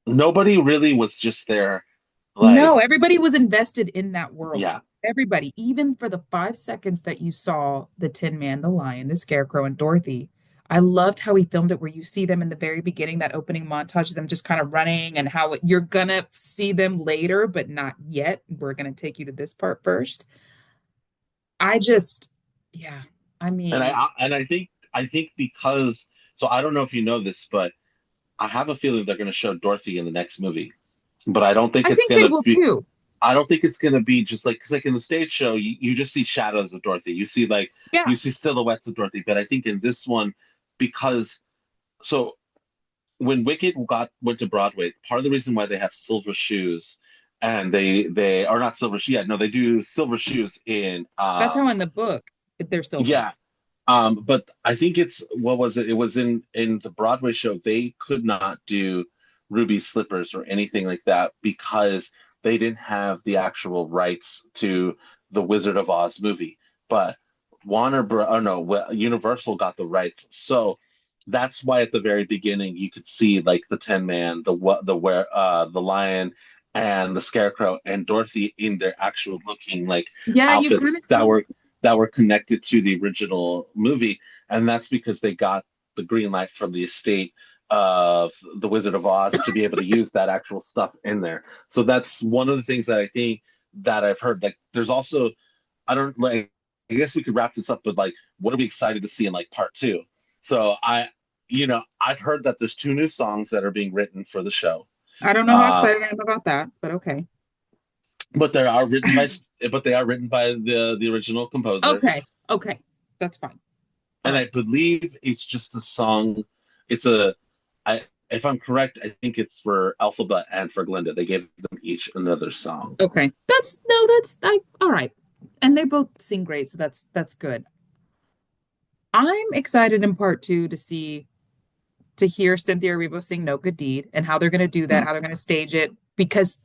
nobody really was just there. Like, No, everybody was invested in that world. yeah. Everybody, even for the 5 seconds that you saw the Tin Man, the Lion, the Scarecrow, and Dorothy. I loved how he filmed it, where you see them in the very beginning, that opening montage of them just kind of running, and how you're gonna see them later, but not yet. We're gonna take you to this part first. I just, yeah, I And mean, I think because so I don't know if you know this, but I have a feeling they're going to show Dorothy in the next movie. But I don't think I it's think going they to will be. too. I don't think it's going to be just like because like in the stage show, you just see shadows of Dorothy. You see Yeah, you see silhouettes of Dorothy. But I think in this one, because so when Wicked went to Broadway, part of the reason why they have silver shoes, and they are not silver shoes. Yeah, no, they do silver shoes in that's how in the book they're silver. yeah. But I think it's what was it? It was in the Broadway show. They could not do ruby slippers or anything like that because they didn't have the actual rights to the Wizard of Oz movie. But oh no, well, Universal got the rights. So that's why at the very beginning you could see like the Tin Man, the lion, and the Scarecrow and Dorothy in their actual looking like Yeah, you outfits kind of see. that were connected to the original movie, and that's because they got the green light from the estate of the Wizard of Oz to be able to use that actual stuff in there. So that's one of the things that I think that I've heard. Like, there's also I don't like. I guess we could wrap this up, but like, what are we excited to see in like part two? So I've heard that there's two new songs that are being written for the show. I don't know how Uh, excited I am about that, but okay. but they are written by the original composer. Okay. Okay. That's fine. All And I right. believe it's just a song. It's a, I if I'm correct, I think it's for Alphabet and for Glinda. They gave them each another song. Okay. That's no, that's I all right. And they both sing great, so that's good. I'm excited in part two to see. to hear Cynthia Erivo sing No Good Deed and how they're going to do that, Mm. how they're going to stage it, because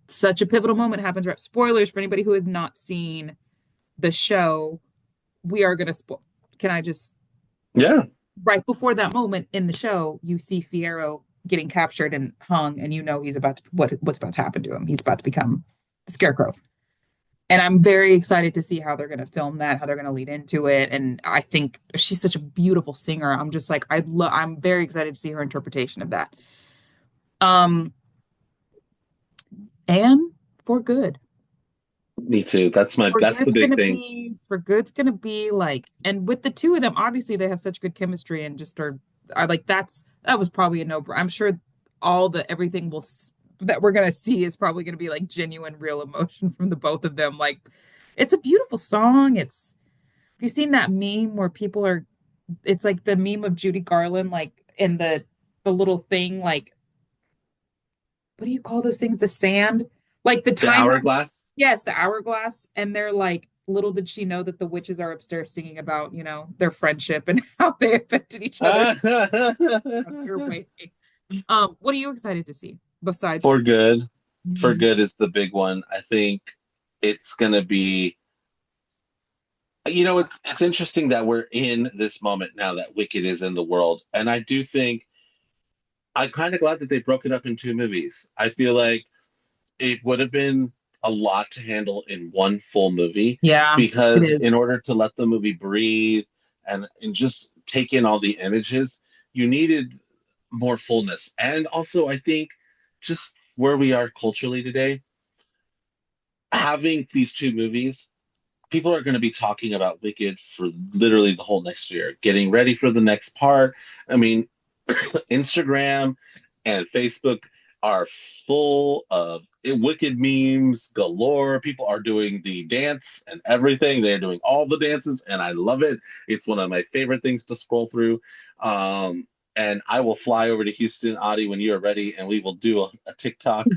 such a pivotal moment happens. Right? Spoilers for anybody who has not seen the show. We are going to spoil. Can I just, Yeah, right before that moment in the show, you see Fierro getting captured and hung, and you know he's about to, what's about to happen to him. He's about to become the Scarecrow. And I'm very excited to see how they're going to film that, how they're going to lead into it. And I think she's such a beautiful singer. I'm just like, I'm very excited to see her interpretation of that. Um, and for good. me too. That's the big thing. For good's gonna be like, and with the two of them, obviously they have such good chemistry and just are like that was probably a no. I'm sure all the everything that we're gonna see is probably gonna be like genuine, real emotion from the both of them. Like, it's a beautiful song. It's Have you seen that meme where people are? It's like the meme of Judy Garland, like in the little thing, like what do you call those things? The sand, like the The timer. hourglass. Yes, the hourglass. And they're like, little did she know that the witches are upstairs singing about, their friendship and how they affected each other on your way. What are you excited to see besides? For good. For Mhm. good is the big one. I think it's gonna be, it's interesting that we're in this moment now that Wicked is in the world. And I do think I'm kind of glad that they broke it up in two movies. I feel like it would have been a lot to handle in one full movie Yeah, it because in is. order to let the movie breathe and just take in all the images, you needed more fullness. And also, I think just where we are culturally today, having these two movies, people are going to be talking about Wicked for literally the whole next year, getting ready for the next part. I mean, Instagram and Facebook are full of wicked memes galore. People are doing the dance and everything. They're doing all the dances, and I love it. It's one of my favorite things to scroll through. And I will fly over to Houston, Adi, when you are ready, and we will do a TikTok.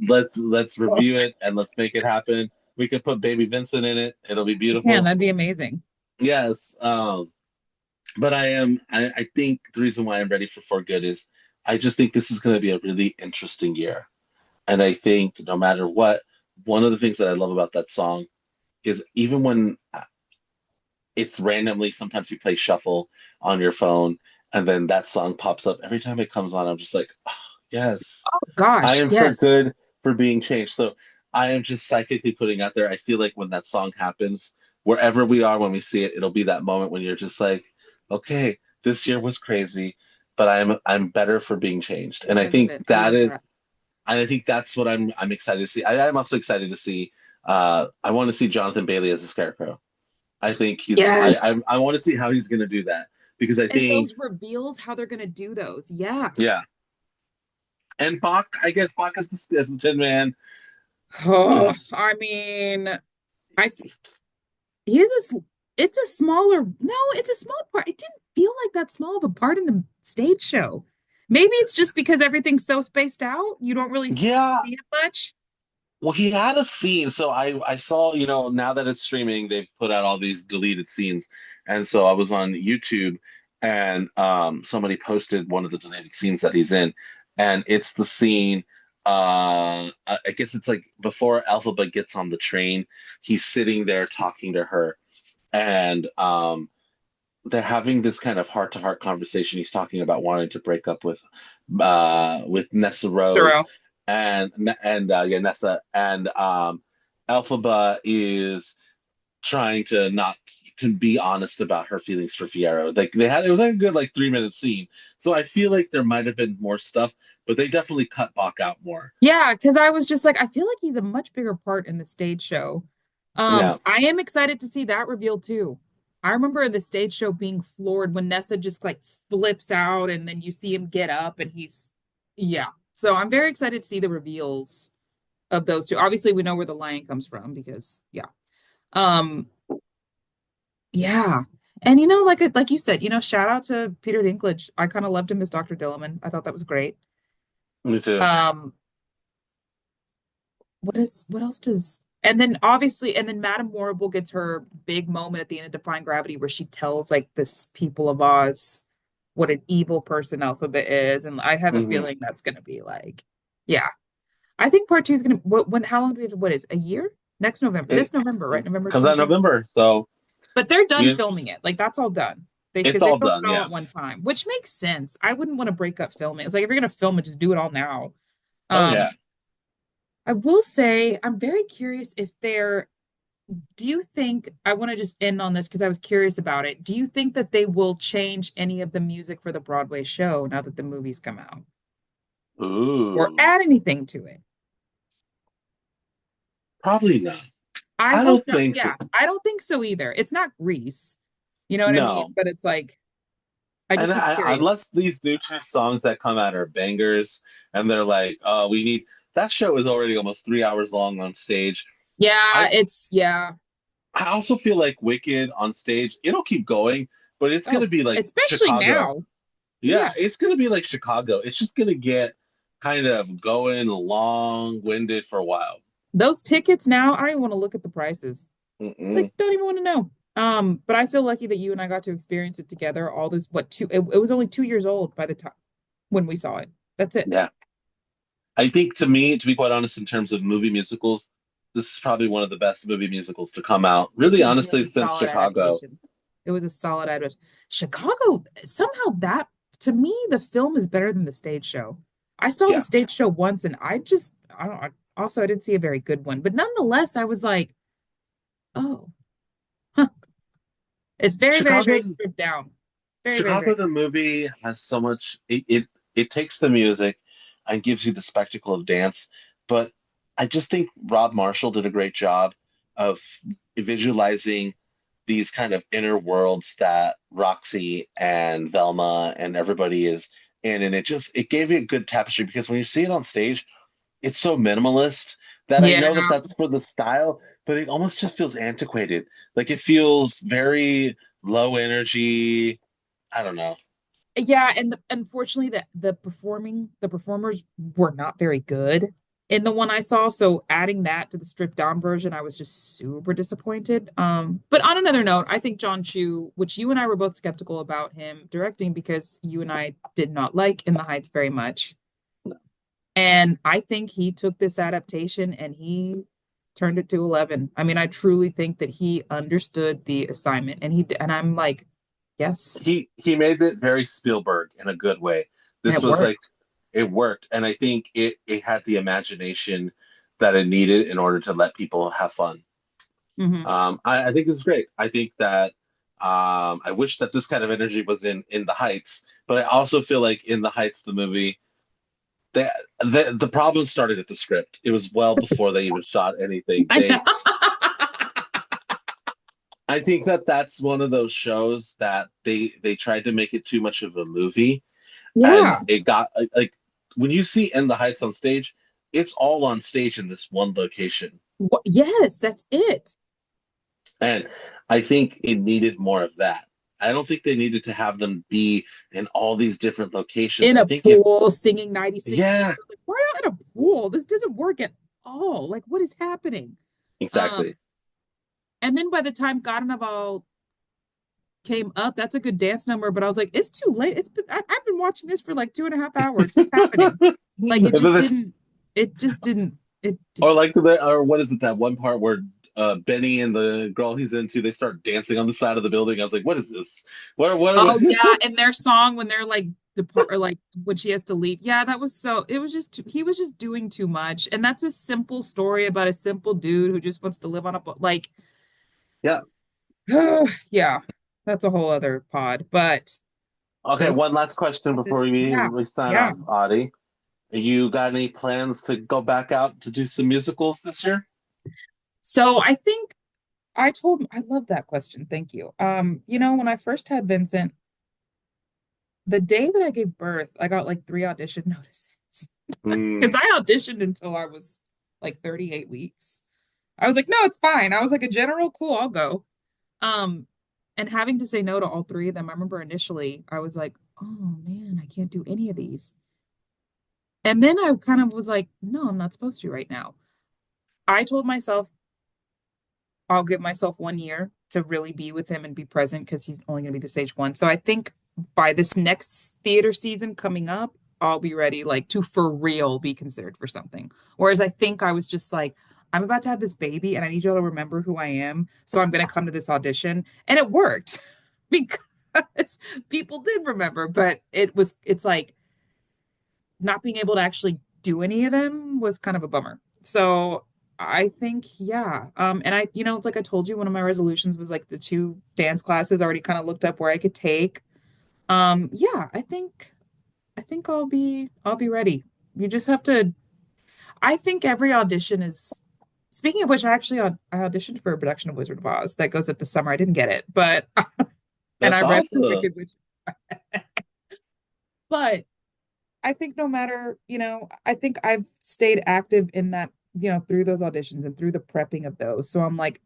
Let's review it and let's make it happen. We could put Baby Vincent in it. It'll be I can. beautiful. That'd be amazing. Yes. But I think the reason why I'm ready for good is I just think this is going to be a really interesting year. And I think no matter what, one of the things that I love about that song is even when it's randomly, sometimes you play shuffle on your phone and then that song pops up. Every time it comes on, I'm just like, oh, yes, Oh I gosh, am for yes. good for being changed. So I am just psychically putting out there. I feel like when that song happens, wherever we are when we see it, it'll be that moment when you're just like, okay, this year was crazy, but I'm better for being changed. And Because of it. I love that. I think that's what I'm excited to see. I'm also excited to see. I want to see Jonathan Bailey as a Scarecrow. I think Yes. I want to see how he's going to do that because I And think those reveals, how they're gonna do those. Yeah. yeah. And Bach, I guess Bach is as the Tin Man. Oh, I mean, I he is it's a smaller, no, it's a small part. It didn't feel like that small of a part in the stage show. Maybe it's just because everything's so spaced out, you don't really see Yeah, it much. well, he had a scene. So I saw, now that it's streaming, they've put out all these deleted scenes. And so I was on YouTube and somebody posted one of the deleted scenes that he's in. And it's the scene, I guess it's like before Alphaba gets on the train, he's sitting there talking to her. And they're having this kind of heart-to-heart conversation. He's talking about wanting to break up with Nessa Rose Thorough. and yeah, Nessa and Elphaba is trying to not can be honest about her feelings for Fierro. Like it was like a good like 3 minute scene. So I feel like there might have been more stuff, but they definitely cut Bach out more. Yeah, because I was just like, I feel like he's a much bigger part in the stage show. Yeah. I am excited to see that reveal too. I remember the stage show being floored when Nessa just like flips out and then you see him get up and yeah. So I'm very excited to see the reveals of those two. Obviously, we know where the lion comes from because yeah. Um, yeah. And like you said, shout out to Peter Dinklage. I kind of loved him as Dr. Dilliman. I thought that was great. Me too. Um, what else does and then Madame Morrible gets her big moment at the end of Defying Gravity where she tells like this people of Oz what an evil person Alphabet is, and I have a Hmm. feeling that's gonna be like, yeah. I think part two is gonna when how long do we have what is a year? Next November. It, This November, right? it November comes out in 2020. November, so But they're done you, filming it. Like that's all done. They it's because they all filmed done. it all Yeah. at one time, which makes sense. I wouldn't want to break up filming. It's like if you're gonna film it, just do it all now. Oh yeah. Um, I will say I'm very curious if they're do you think I want to just end on this because I was curious about it. Do you think that they will change any of the music for the Broadway show now that the movies come out or Ooh, add anything to it? probably not. I I hope don't not. think. Yeah, I don't think so either. It's not Grease. You know what I mean? No. But it's like I And just was curious. unless these new two songs that come out are bangers, and they're like, we need that show is already almost 3 hours long on stage. Yeah, I it's yeah. I also feel like Wicked on stage, it'll keep going, but it's gonna Oh, be like especially Chicago. now. Yeah, Yeah. it's gonna be like Chicago. It's just gonna get kind of going long-winded for a while. Those tickets now, I don't even want to look at the prices. Like, Mm-mm. don't even want to know. But I feel lucky that you and I got to experience it together. All this, what, it was only 2 years old by the time when we saw it. That's it. Yeah. I think to me, to be quite honest, in terms of movie musicals, this is probably one of the best movie musicals to come out, It's really a honestly, really since solid Chicago. adaptation. It was a solid adaptation. Chicago, somehow that, to me, the film is better than the stage show. I saw the Yeah. stage show once and I don't, also, I didn't see a very good one, but nonetheless, I was like, oh, huh. It's very, very, Chicago very stripped down. Very, very, very. Chicago the movie has so much it takes the music and gives you the spectacle of dance, but I just think Rob Marshall did a great job of visualizing these kind of inner worlds that Roxy and Velma and everybody is in, and it gave you a good tapestry because when you see it on stage, it's so minimalist that I Yeah. know that that's for the style, but it almost just feels antiquated. Like it feels very low energy. I don't know. Yeah, and unfortunately the performers were not very good in the one I saw. So adding that to the stripped down version, I was just super disappointed. But on another note, I think John Chu, which you and I were both skeptical about him directing because you and I did not like In the Heights very much. And I think he took this adaptation and he turned it to 11. I mean, I truly think that he understood the assignment and I'm like, yes, He made it very Spielberg in a good way. and This it was like worked. it worked, and I think it had the imagination that it needed in order to let people have fun. Hmm. I think this is great. I think that I wish that this kind of energy was in the Heights, but I also feel like in the Heights, the movie, they, the problem started at the script. It was well before they even shot anything. I They know. I think that that's one of those shows that they tried to make it too much of a movie, and Yeah. it got like when you see In the Heights on stage, it's all on stage in this one location, Yes, that's it. and I think it needed more of that. I don't think they needed to have them be in all these different locations. In I a think if pool singing 96 Tears. yeah, Like, why not in a pool? This doesn't work at all. Like, what is happening? exactly. Um, and then by the time Carnival came up, that's a good dance number, but I was like, it's too late. I've been watching this for like 2.5 hours. What's happening? Like And then this, it just didn't, it, or like the or what is it that one part where Benny and the girl he's into they start dancing on the side of the building. I was like, what is this? What? oh yeah, and their song when they're like depart or like when she has to leave. Yeah, that was so it was just he was just doing too much. And that's a simple story about a simple dude who just wants to live on a boat. Like, Yeah. yeah, that's a whole other pod. But Okay, so one last question before this, yeah, we sign yeah. off, Audie. You got any plans to go back out to do some musicals this year? So I think I love that question. Thank you. When I first had Vincent, the day that I gave birth, I got like 3 audition notices. Hmm. Because I auditioned until I was like 38 weeks. I was like, no, it's fine. I was like a general, cool, I'll go. Um, and having to say no to all three of them, I remember initially I was like, oh man, I can't do any of these. And then I kind of was like, no, I'm not supposed to right now. I told myself I'll give myself 1 year to really be with him and be present because he's only going to be the stage one. So I think by this next theater season coming up, I'll be ready, like to for real be considered for something. Whereas I think I was just like, I'm about to have this baby and I need y'all to remember who I am. So I'm going to come to this audition. And it worked because people did remember, but it's like not being able to actually do any of them was kind of a bummer. So I think, yeah. And it's like I told you, one of my resolutions was like the two dance classes. I already kind of looked up where I could take. Yeah, I think I'll be ready. You just have to. I think every audition is. Speaking of which, I auditioned for a production of Wizard of Oz that goes up this summer. I didn't get it, but and That's I read for awesome. Wicked Witch. But I think no matter, I think I've stayed active in that, through those auditions and through the prepping of those. So I'm like,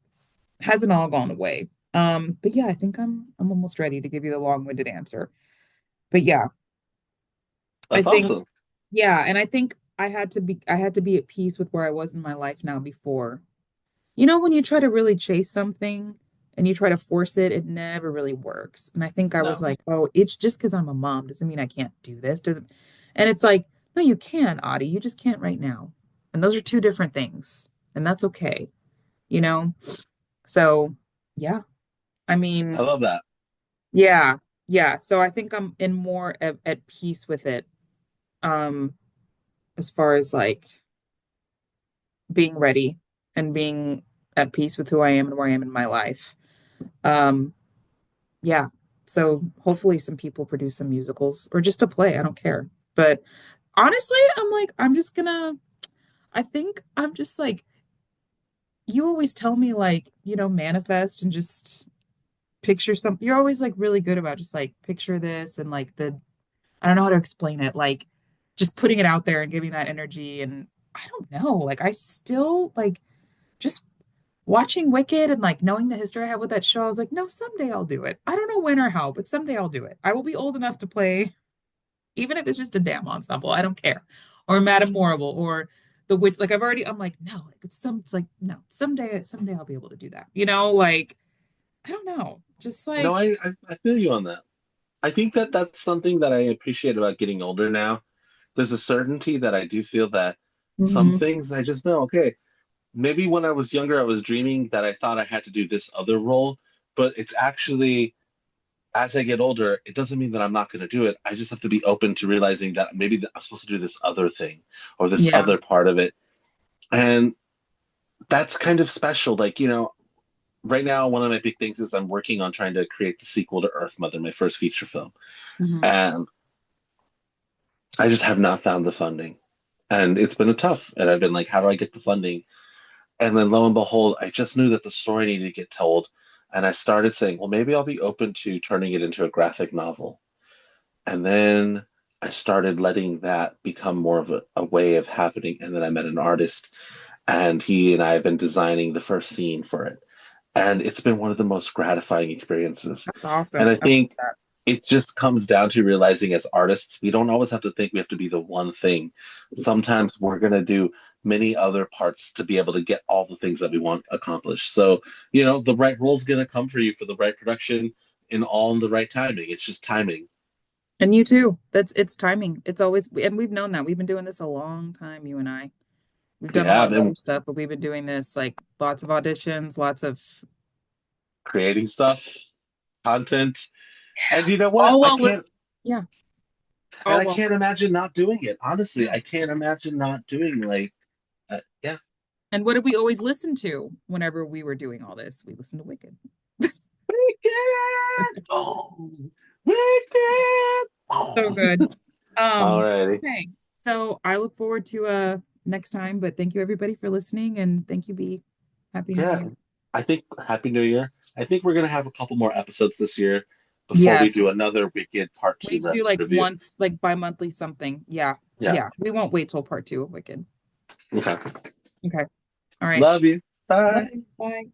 hasn't all gone away. But yeah, I think I'm almost ready to give you the long-winded answer. But yeah, I That's think awesome. yeah, and I think I had to be at peace with where I was in my life now before. You know, when you try to really chase something and you try to force it, it never really works. And I think I was No, like, oh, it's just because I'm a mom doesn't mean I can't do this. Doesn't and it's like, no, you can, Audie. You just can't right now. And those are two different things. And that's okay, you know? So yeah. I I mean, love that. yeah, yeah. So I think I'm in more at peace with it. Um, as far as like being ready and being at peace with who I am and where I am in my life. Um, yeah. So hopefully some people produce some musicals or just a play. I don't care. But honestly, I'm like, I think I'm just like, you always tell me like, manifest and just picture something. You're always like really good about just like picture this and like I don't know how to explain it. Like just putting it out there and giving that energy. And I don't know, like I still like just watching Wicked and like knowing the history I have with that show, I was like, no, someday I'll do it. I don't know when or how, but someday I'll do it. I will be old enough to play, even if it's just a damn ensemble. I don't care. Or Madame Morrible or The Witch. Like I'm like, no, like it's like, no, someday I'll be able to do that. Like, I don't know. Just No, like, I feel you on that. I think that that's something that I appreciate about getting older now. There's a certainty that I do feel that some mhm, things I just know, okay, maybe when I was younger, I was dreaming that I thought I had to do this other role, but it's actually, as I get older, it doesn't mean that I'm not going to do it. I just have to be open to realizing that maybe I'm supposed to do this other thing or this yeah. other part of it. And that's kind of special. Like, right now, one of my big things is I'm working on trying to create the sequel to Earth Mother, my first feature film. Mhm. And I just have not found the funding. And it's been a tough. And I've been like, how do I get the funding? And then lo and behold, I just knew that the story needed to get told. And I started saying, well, maybe I'll be open to turning it into a graphic novel. And then I started letting that become more of a way of happening. And then I met an artist, and he and I have been designing the first scene for it. And it's been one of the most gratifying experiences. That's And I awesome. I love think that. it just comes down to realizing as artists, we don't always have to think we have to be the one thing. Sometimes we're going to do many other parts to be able to get all the things that we want accomplished. So, the right role is going to come for you for the right production and all in the right timing. It's just timing. And you too. It's timing. It's always, and we've known that. We've been doing this a long time, you and I. We've done a Yeah, lot of and other stuff, but we've been doing this like lots of auditions, lots of creating stuff, content. And you know what? all while yeah, all I while can't imagine not doing it. Honestly, yeah. I can't imagine not doing like, yeah. And what did we always listen to whenever we were doing all this? We listened to Wicked. Wicked! Oh, wicked! So Oh. good. Alrighty. Okay. So I look forward to next time, but thank you everybody for listening and thank you, B. Happy New Yeah, Year. I think Happy New Year. I think we're gonna have a couple more episodes this year before we do Yes. another Wicked Part We Two need to do like review. once, like bi-monthly something. Yeah. Yeah. Yeah. We won't wait till part two of Wicked. Okay. Okay. All right. Love you. Love Bye. you. Bye.